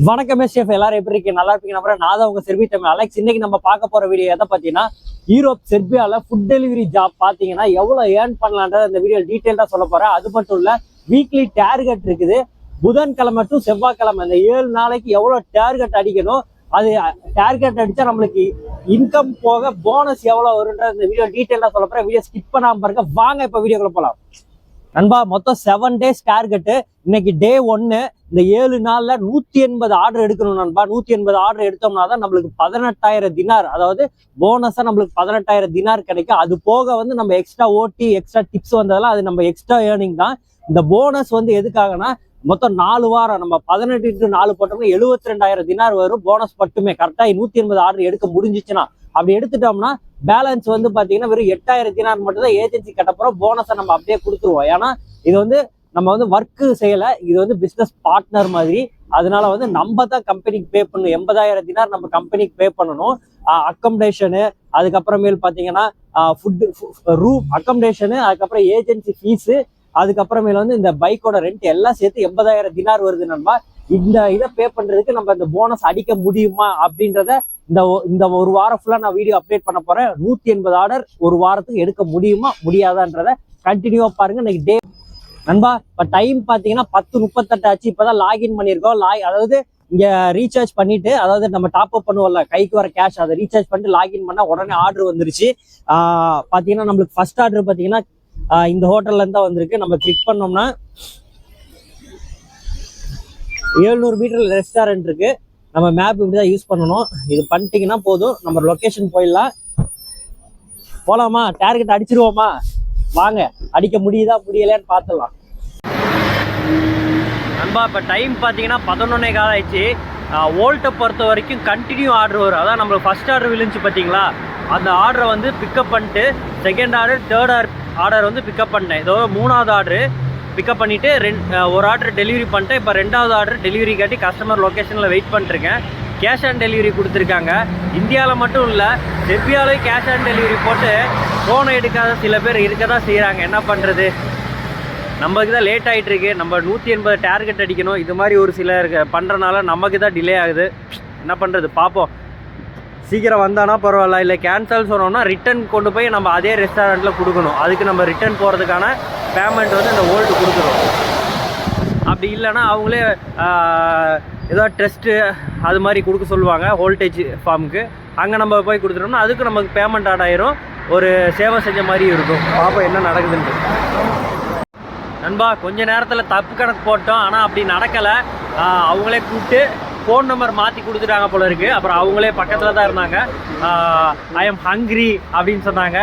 வணக்கம் ஷெஃப், எல்லாரும் எப்படி இருக்கீங்க? நல்லா இருப்பீங்க நம்புறேன். நான் தான் உங்க செர்பி தமிழ் அலெக்ஸ். இன்னைக்கு நம்ம பார்க்க போற வீடியோ எதை பார்த்தீங்கன்னா, யூரோப் செர்பியால ஃபுட் டெலிவரி ஜாப் பார்த்தீங்கன்னா எவ்வளவு ஏர்ன் பண்ணலான்றத இந்த வீடியோ டீட்டெயிலாக சொல்ல போறேன். அது மட்டும் இல்ல, வீக்லி டார்கெட் இருக்குது. புதன்கிழமை டு செவ்வாய்க்கிழமை இந்த 7 நாளைக்கு எவ்வளவு டார்கெட் அடிக்கணும், அது டார்கெட் அடிச்சா நம்மளுக்கு இன்கம் போக போனஸ் எவ்வளவு வரும்ன்ற இந்த வீடியோ டீட்டெயிலாக சொல்ல போறேன். வீடியோ ஸ்கிப் பண்ணாம பாருங்க. வாங்க இப்ப வீடியோக்குள்ள போலாம். நண்பா, மொத்தம் 7 டேஸ் டார்கெட்டு. இன்னைக்கு டே 1. இந்த 7 நாள்ல 180 ஆர்டர் எடுக்கணும் நண்பா. 180 ஆர்டர் எடுத்தோம்னா தான் நம்மளுக்கு 18,000 தினார், அதாவது போனஸா நம்மளுக்கு 18,000 தினார் கிடைக்கும். அது போக வந்து நம்ம எக்ஸ்ட்ரா ஓட்டி எக்ஸ்ட்ரா டிப்ஸ் வந்ததெல்லாம் அது நம்ம எக்ஸ்ட்ரா ஏர்னிங் தான். இந்த போனஸ் வந்து எதுக்காகனா, மொத்தம் 4 வாரம் நம்ம 18x4 போட்டோம்னா 72,000 தினார் வரும் போனஸ் மட்டுமே. கரெக்டா 180 ஆர்டர் எடுக்க முடிஞ்சிச்சுன்னா, அப்படி எடுத்துட்டோம்னா பேலன்ஸ் வந்து பாத்தீங்கன்னா வெறும் 8,000 தினார் மட்டும் தான் ஏஜென்சி கட்டப்புறம் போனஸை நம்ம அப்படியே கொடுத்துருவோம். ஏன்னா இது வந்து நம்ம வந்து ஒர்க்கு செய்யல, இது வந்து பிசினஸ் பார்ட்னர் மாதிரி. அதனால வந்து நம்ம தான் கம்பெனிக்கு பே பண்ணணும். 80,000 தினார் நம்ம கம்பெனிக்கு பே பண்ணணும். அக்கமடேஷனு, அதுக்கப்புறமேல் பார்த்தீங்கன்னா ஃபுட்டு, ரூம், அக்கமடேஷனு, அதுக்கப்புறம் ஏஜென்சி ஃபீஸு, அதுக்கப்புறமேல வந்து இந்த பைக்கோட ரெண்ட் எல்லாம் சேர்த்து 80,000 தினார் வருது நண்பா. இந்த இதை பே பண்றதுக்கு நம்ம இந்த போனஸ் அடிக்க முடியுமா அப்படின்றத இந்த ஒரு வாரம் ஃபுல்லா நான் வீடியோ அப்டேட் பண்ண போறேன். 180 ஆர்டர் ஒரு வாரத்துக்கு எடுக்க முடியுமா முடியாதான்றத கண்டினியூவா பாருங்க. இன்னைக்கு டே நண்பா, இப்போ டைம் பார்த்தீங்கன்னா 10:38 ஆச்சு. இப்போதான் லாகின் பண்ணியிருக்கோம். அதாவது இங்கே ரீசார்ஜ் பண்ணிட்டு, அதாவது நம்ம டாப் அப் பண்ணுவோம்ல கைக்கு வர கேஷ், அதை ரீசார்ஜ் பண்ணிட்டு லாகின் பண்ணால் உடனே ஆர்டர் வந்துருச்சு. பார்த்தீங்கன்னா நம்மளுக்கு ஃபர்ஸ்ட் ஆர்டர் பார்த்தீங்கன்னா இந்த ஹோட்டல்ல இருந்து தான் வந்திருக்கு. நம்ம கிளிக் பண்ணோம்னா 700 மீட்டர் ரெஸ்டாரண்ட் இருக்கு. நம்ம மேப் இப்படி தான் யூஸ் பண்ணணும். இது பண்ணிட்டீங்கன்னா போதும், நம்ம லொக்கேஷன் போயிடலாம். போலாமா? டார்கெட் அடிச்சிருவோமா? வாங்க, அடிக்க முடியுதா முடியலையான்னு பார்த்துடலாம் நண்பா. இப்போ டைம் பார்த்தீங்கன்னா 11:15 ஆயிடுச்சு. வோல்ட்டை பொறுத்த வரைக்கும் கண்டினியூ ஆர்டர் வரும். அதான் நம்மளுக்கு ஃபர்ஸ்ட் ஆர்டர் விழுந்துச்சு பார்த்தீங்களா, அந்த ஆர்டரை வந்து பிக்கப் பண்ணிட்டு செகண்ட் ஆர்டர், தேர்ட் ஆர்டர் வந்து பிக்கப் பண்ணிட்டேன். இதோ 3வது ஆர்டரு பிக்கப் பண்ணிவிட்டு ஒரு ஆர்டர் டெலிவரி பண்ணிட்டேன். இப்போ 2வது ஆர்டர் டெலிவரி காட்டி கஸ்டமர் லொக்கேஷனில் வெயிட் பண்ணிட்டுருக்கேன். கேஷ் ஆன் டெலிவரி கொடுத்துருக்காங்க. இந்தியாவில் மட்டும் இல்லை, செர்பியாவிலையும் கேஷ் ஆன் டெலிவரி போட்டு ஃபோனை எடுக்காத சில பேர் இருக்க தான் செய்கிறாங்க. என்ன பண்ணுறது, நமக்கு தான் லேட் ஆகிட்டு இருக்கு. நம்ம 180 டார்கெட் அடிக்கணும். இது மாதிரி ஒரு சிலர் பண்ணுறனால நமக்கு தான் டிலே ஆகுது. என்ன பண்ணுறது, பார்ப்போம். சீக்கிரம் வந்தானா பரவாயில்ல, இல்லை கேன்சல் சொன்னோம்னா ரிட்டன் கொண்டு போய் நம்ம அதே ரெஸ்டாரண்ட்டில் கொடுக்கணும். அதுக்கு நம்ம ரிட்டன் போகிறதுக்கான பேமெண்ட் வந்து இந்த வோல்ட்டு கொடுக்குறோம். அப்படி இல்லைன்னா அவங்களே ஏதோ டெஸ்ட்டு அது மாதிரி கொடுக்க சொல்லுவாங்க வோல்டேஜ் ஃபார்முக்கு. அங்கே நம்ம போய் கொடுத்துட்டோம்னா அதுக்கு நமக்கு பேமெண்ட் ஆட் ஆயிரும். ஒரு சேவை செஞ்ச மாதிரி இருக்கும். பார்ப்போம் என்ன நடக்குதுன்ட்டு நண்பா. கொஞ்ச நேரத்தில் தப்பு கணக்கு போட்டோம், ஆனால் அப்படி நடக்கலை. அவங்களே கூப்பிட்டு ஃபோன் நம்பர் மாற்றி கொடுத்துட்டாங்க போல இருக்குது. அப்புறம் அவங்களே பக்கத்தில் தான் இருந்தாங்க. ஐ எம் ஹங்க்ரி அப்படின்னு சொன்னாங்க.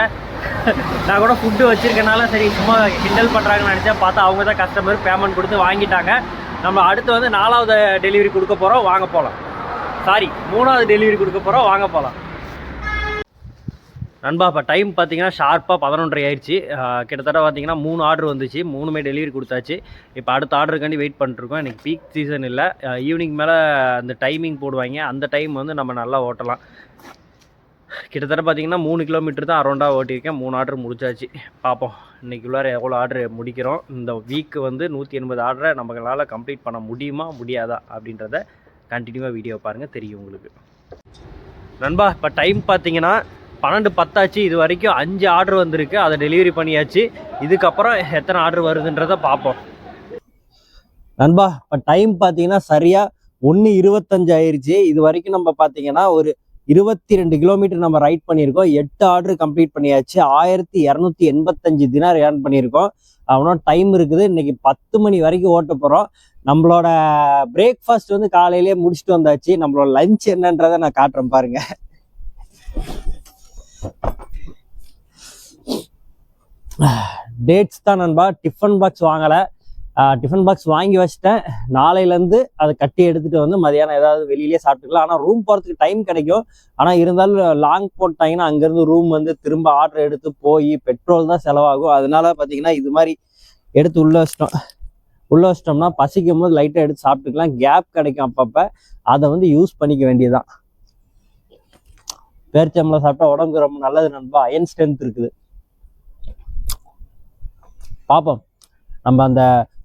நான் கூட ஃபுட்டு வச்சுருக்கனால சரி சும்மா கிண்டல் பண்ணுறாங்கன்னு நினச்சேன். பார்த்தா அவங்க தான் கஸ்டமர், பேமெண்ட் கொடுத்து வாங்கிட்டாங்க. நம்ம அடுத்து வந்து 4வது டெலிவரி கொடுக்க போகிறோம், வாங்க போகலாம். சாரி, 3வது டெலிவரி கொடுக்க போகிறோம், வாங்க போகலாம் நண்பா. இப்போ டைம் பார்த்தீங்கன்னா ஷார்ப்பாக 11:30 ஆயிடுச்சு. கிட்டத்தட்ட பார்த்தீங்கன்னா 3 ஆர்டர் வந்துச்சு. 3மே டெலிவரி கொடுத்தாச்சு. இப்போ அடுத்த ஆர்டருக்காண்டி வெயிட் பண்ணிட்டுருக்கோம். இன்றைக்கி பீக் சீசன் இல்லை, ஈவினிங் மேலே அந்த டைமிங் போடுவாங்க. அந்த டைம் வந்து நம்ம நல்லா ஓட்டலாம். கிட்டத்தட்ட பார்த்தீங்கன்னா 3 கிலோமீட்டர் தான் அரௌண்டாக ஓட்டியிருக்கேன். 3 ஆர்டர் முடிச்சாச்சு. பார்ப்போம் இன்றைக்குள்ளார எவ்வளோ ஆர்டர் முடிக்கிறோம். இந்த வீக்கு வந்து 180 ஆர்டரை நம்மளால் கம்ப்ளீட் பண்ண முடியுமா முடியாதா அப்படின்றத கண்டினியூவாக வீடியோ பாருங்கள், தெரியும் உங்களுக்கு நண்பா. இப்போ டைம் பார்த்தீங்கன்னா 12:10 ஆச்சு. இது வரைக்கும் 5 ஆர்டர் வந்திருக்கு, அதை டெலிவரி பண்ணியாச்சு. இதுக்கப்புறம் எத்தனை ஆர்டர் வருதுன்றதை பார்ப்போம் நண்பா. இப்போ டைம் பார்த்தீங்கன்னா சரியாக 1:25 ஆயிடுச்சு. இது வரைக்கும் நம்ம பார்த்தீங்கன்னா ஒரு 22 கிலோமீட்டர் நம்ம ரைட் பண்ணியிருக்கோம். 8 ஆர்டர் கம்ப்ளீட் பண்ணியாச்சு. 1285 தினார் ஏர்ன் பண்ணியிருக்கோம். அவ்வளோ டைம் இருக்குது. இன்னைக்கு 10 மணி வரைக்கும் ஓட்ட போகிறோம். நம்மளோட பிரேக்ஃபாஸ்ட் வந்து காலையிலேயே முடிச்சுட்டு வந்தாச்சு. நம்மளோட லஞ்ச் என்னன்றதை நான் காட்டுறேன் பாருங்க. டேட்ஸ் தான் நண்பா. டிஃபன் பாக்ஸ் வாங்கலை. டிஃபன் பாக்ஸ் வாங்கி வச்சிட்டேன். நாளையிலேருந்து அதை கட்டி எடுத்துகிட்டு வந்து மதியானம் ஏதாவது வெளியிலேயே சாப்பிட்டுக்கலாம். ஆனால் ரூம் போகிறதுக்கு டைம் கிடைக்கும். ஆனால் இருந்தாலும் லாங் போட்டாங்கன்னா அங்கேருந்து ரூம் வந்து திரும்ப ஆர்டர் எடுத்து போய் பெட்ரோல் தான் செலவாகும். அதனால பார்த்தீங்கன்னா இது மாதிரி எடுத்து உள்ளே வச்சிட்டோம்னா பசிக்கும் போது லைட்டாக எடுத்து சாப்பிட்டுக்கலாம். கேப் கிடைக்கும் அப்பப்போ, அதை வந்து யூஸ் பண்ணிக்க வேண்டியதுதான். பேரிச்சம்பளம் சாப்பிட்டா உடம்புக்கு ரொம்ப நல்லது நண்பா. அயன் ஸ்ட்ரென்த் இருக்குது. பார்ப்போம் நம்ம அந்த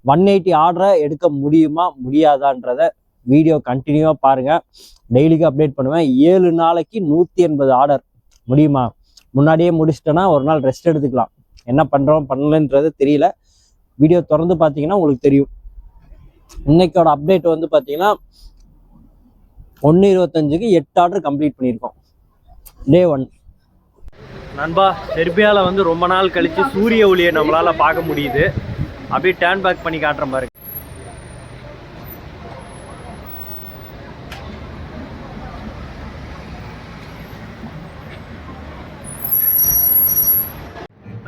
180 ஆர்டரை எடுக்க முடியுமா முடியாதான்றத வீடியோ கண்டினியூவாக பாருங்கள். டெய்லிக்கு அப்டேட் பண்ணுவேன். 7 நாளைக்கு 180 ஆர்டர் முடியுமா? முன்னாடியே முடிச்சிட்டேன்னா ஒரு நாள் ரெஸ்ட் எடுத்துக்கலாம். என்ன பண்ணுறோம் பண்ணலன்றது தெரியல. வீடியோ திறந்து பார்த்தீங்கன்னா உங்களுக்கு தெரியும். இன்னைக்கோட அப்டேட் வந்து பார்த்தீங்கன்னா 1:25க்கு 8 ஆர்டர் கம்ப்ளீட் பண்ணியிருக்கோம். டே 1. நண்பா, செர்பியாவில் வந்து ரொம்ப நாள் கழித்து சூரிய ஒளியை நம்மளால் பார்க்க முடியுது. அப்படியே டேர்ன் பேக் பண்ணி காட்டுற மாதிரி.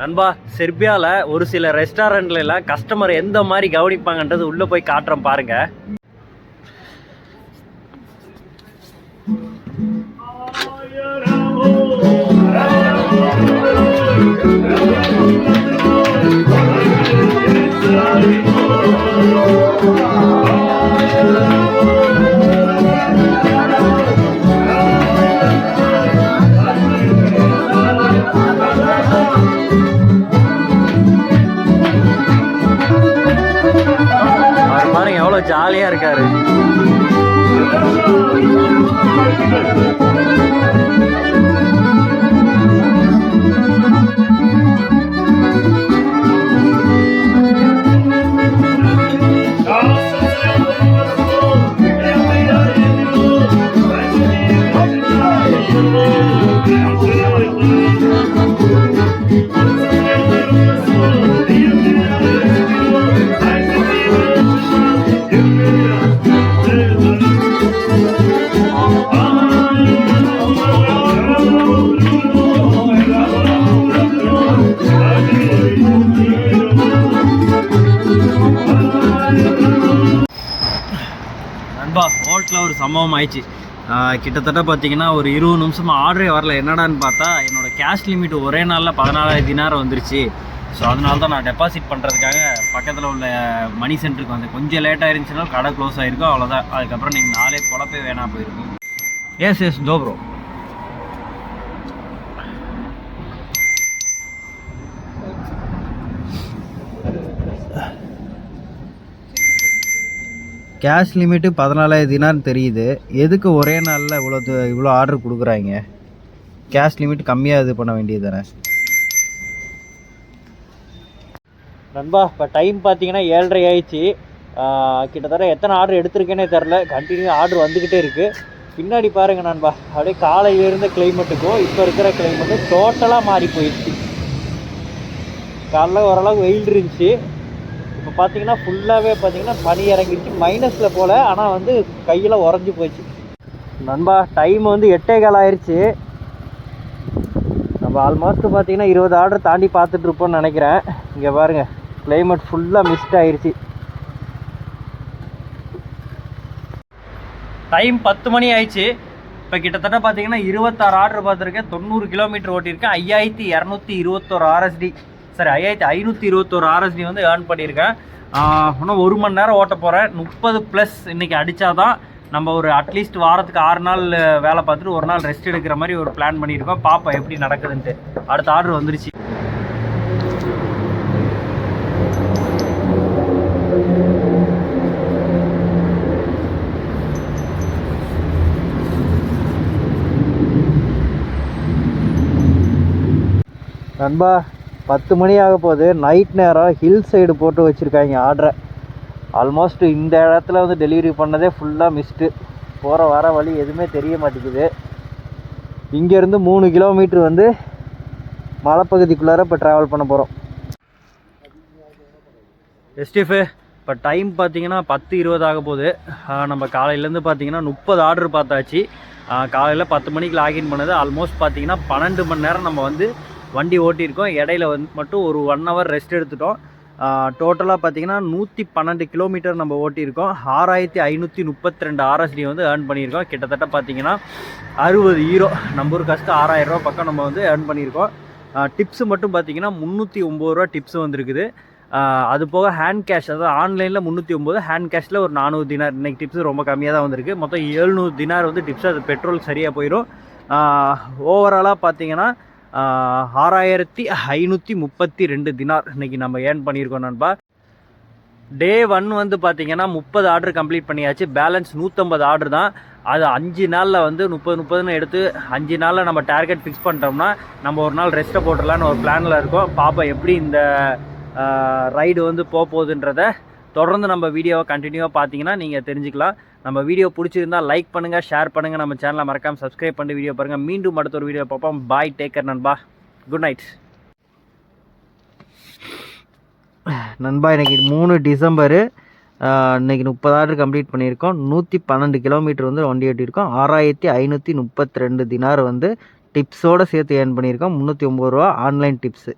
நண்பா, செர்பியாவில் ஒரு சில ரெஸ்டாரண்ட்ல எல்லாம் கஸ்டமர் எந்த மாதிரி கவனிப்பாங்கன்றது உள்ளே போய் காட்டுறோம் பாருங்க. பாருங்க எவ்வளோ ஜாலியாக இருக்காரு. ஹோட்டலில் ஒரு சம்பவம் ஆயிடுச்சு. கிட்டத்தட்ட பார்த்தீங்கன்னா ஒரு 20 நிமிஷமாக ஆர்டரே வரல. என்னடான்னு பார்த்தா என்னோடய கேஷ் லிமிட் ஒரே நாளில் 14,000 தினார் வந்துருச்சு. ஸோ அதனால தான் நான் டெபாசிட் பண்ணுறதுக்காக பக்கத்தில் உள்ள மணி சென்டருக்கு வந்தேன். கொஞ்சம் லேட்டாக இருந்துச்சுன்னா கடை க்ளோஸ் ஆகிருக்கும், அவ்வளோதான். அதுக்கப்புறம் நீங்கள் நாளே பொழப்பே வேணாம் போயிருக்கும். எஸ் டோப்ரோ. கேஷ் லிமிட்டு 14,000 தினார்னு தெரியுது. எதுக்கு ஒரே நாளில் இவ்வளோ ஆர்டர் கொடுக்குறாங்க? கேஷ் லிமிட் கம்மியாக இது பண்ண வேண்டியது தானே. நண்பா, இப்போ டைம் பார்த்தீங்கன்னா 7:30 ஆயிடுச்சு. கிட்டத்தட்ட எத்தனை ஆர்டர் எடுத்திருக்கேனே தெரில. கண்டினியூ ஆர்டர் வந்துக்கிட்டே இருக்குது. பின்னாடி பாருங்கள் நண்பா, அப்படியே காலையில் இருந்த கிளைமேட்டுக்கும் இப்போ இருக்கிற கிளைமேட்டு டோட்டலாக மாறி போயிடுச்சு. காலைல ஓரளவுக்கு வெயில் இருந்துச்சு. இப்போ பார்த்தீங்கன்னா ஃபுல்லாகவே பார்த்தீங்கன்னா பனி இறங்கிடுச்சு. மைனஸில் போல், ஆனால் வந்து கையில் உறைஞ்சி போயிடுச்சு. நண்பா, டைம் வந்து 8:15 ஆயிடுச்சு. நம்ம ஆல்மோஸ்ட் பார்த்தீங்கன்னா 20 ஆர்டர் தாண்டி பார்த்துட்ருப்போம்னு நினைக்கிறேன். இங்கே பாருங்கள், கிளைமேட் ஃபுல்லாக மிஸ்ட் ஆயிடுச்சு. டைம் 10 மணி ஆயிடுச்சு. இப்போ கிட்டத்தட்ட பார்த்தீங்கன்னா 26 ஆர்டர் பார்த்துருக்கேன். 90 கிலோமீட்டர் ஓட்டியிருக்கேன். 5221 ஆர்எஸ்டி, சரி 5521 ஆர்எஸ்டி வந்து ஏர்ன் பண்ணியிருக்கேன். இன்னும் 1 மணி நேரம் ஓட்ட போகிறேன். 30+ இன்றைக்கி அடித்தாதான் நம்ம ஒரு அட்லீஸ்ட் வாரத்துக்கு 6 நாள் வேலை பார்த்துட்டு ஒரு நாள் ரெஸ்ட் எடுக்கிற மாதிரி ஒரு பிளான் பண்ணியிருக்கோம். பாப்பா எப்படி நடக்குதுன்ட்டு. அடுத்த ஆர்டர் வந்துருச்சு. நண்பா, 10 மணி ஆக போகுது. நைட் நேரம் ஹில் சைடு போட்டு வச்சுருக்காங்க ஆர்டரை. ஆல்மோஸ்ட் இந்த இடத்துல வந்து டெலிவரி பண்ணதே ஃபுல்லாக மிஸ்ட்டு. போகிற வர வழி எதுவுமே தெரிய மாட்டேங்குது. இங்கேருந்து 3 கிலோமீட்ரு வந்து மலைப்பகுதிக்குள்ளார இப்போ ட்ராவல் பண்ண போகிறோம். எஸ்டிஃபு, இப்போ டைம் பார்த்தீங்கன்னா 10:20 ஆக போகுது. நம்ம காலையிலேருந்து பார்த்தீங்கன்னா 30 ஆர்டர் பார்த்தாச்சு. காலையில் 10 மணிக்கு லாகின் பண்ணது. ஆல்மோஸ்ட் பார்த்தீங்கன்னா 12 மணி நேரம் நம்ம வந்து வண்டி ஓட்டியிருக்கோம். இடையில வந்து மட்டும் ஒரு 1 ஹவர் ரெஸ்ட் எடுத்துட்டோம். டோட்டலாக பார்த்தீங்கன்னா 112 கிலோமீட்டர் நம்ம ஓட்டியிருக்கோம். 6532 ஆர்எஸ்டி வந்து ஏர்ன் பண்ணியிருக்கோம். கிட்டத்தட்ட பார்த்தீங்கன்னா 60 யூரோ, நம்ம ஒரு கஷ்டம் 6000 ரூபா பக்கம் நம்ம வந்து ஏர்ன் பண்ணியிருக்கோம். டிப்ஸு மட்டும் பார்த்தீங்கன்னா 309 ரூபா டிப்ஸ் வந்துருக்குது. அது போக ஹேண்ட் கேஷ், அதாவது ஆன்லைனில் 309, ஹேண்ட் கேஷில் ஒரு 400 தினார். இன்றைக்கி டிப்ஸு ரொம்ப கம்மியாக தான் வந்திருக்கு. மொத்தம் 700 தினார் வந்து டிப்ஸ். அது பெட்ரோல் சரியாக போயிடும். ஓவராலாக பார்த்தீங்கன்னா 6532 தினார் இன்றைக்கி நம்ம ஏர்ன் பண்ணியிருக்கோம் நண்பா. டே 1 வந்து பார்த்தீங்கன்னா 30 ஆர்டர் கம்ப்ளீட் பண்ணியாச்சு. பேலன்ஸ் 150 ஆர்டர் தான். அது 5 நாளில் வந்து 30 எடுத்து 5 நாளில் நம்ம டார்கெட் ஃபிக்ஸ் பண்ணிட்டோம்னா நம்ம ஒரு நாள் ரெஸ்ட்டை போட்டுடலான்னு ஒரு பிளானில் இருக்கோம். பாப்பா எப்படி இந்த ரைடு வந்து போகுதுன்றத தொடர்ந்து நம்ம வீடியோவை கண்டினியூவாக பார்த்தீங்கன்னா நீங்கள் தெரிஞ்சுக்கலாம். நம்ம வீடியோ பிடிச்சிருந்தால் லைக் பண்ணுங்கள், ஷேர் பண்ணுங்கள், நம்ம சேனலை மறக்காமல் சப்ஸ்கிரைப் பண்ணி வீடியோ பாருங்கள். மீண்டும் அடுத்த ஒரு வீடியோ பார்ப்போம். பாய், டேக் கேர் நண்பா, குட் நைட் நண்பா. இன்றைக்கி 3 டிசம்பரு. இன்றைக்கி 30 ஆர்டர் கம்ப்ளீட் பண்ணியிருக்கோம். 112 கிலோமீட்டர் வந்து வண்டி ஓட்டியிருக்கோம். 6532 தினார் வந்து டிப்ஸோடு சேர்த்து ஏர்ன் பண்ணியிருக்கோம். 309 ரூபா ஆன்லைன் டிப்ஸு.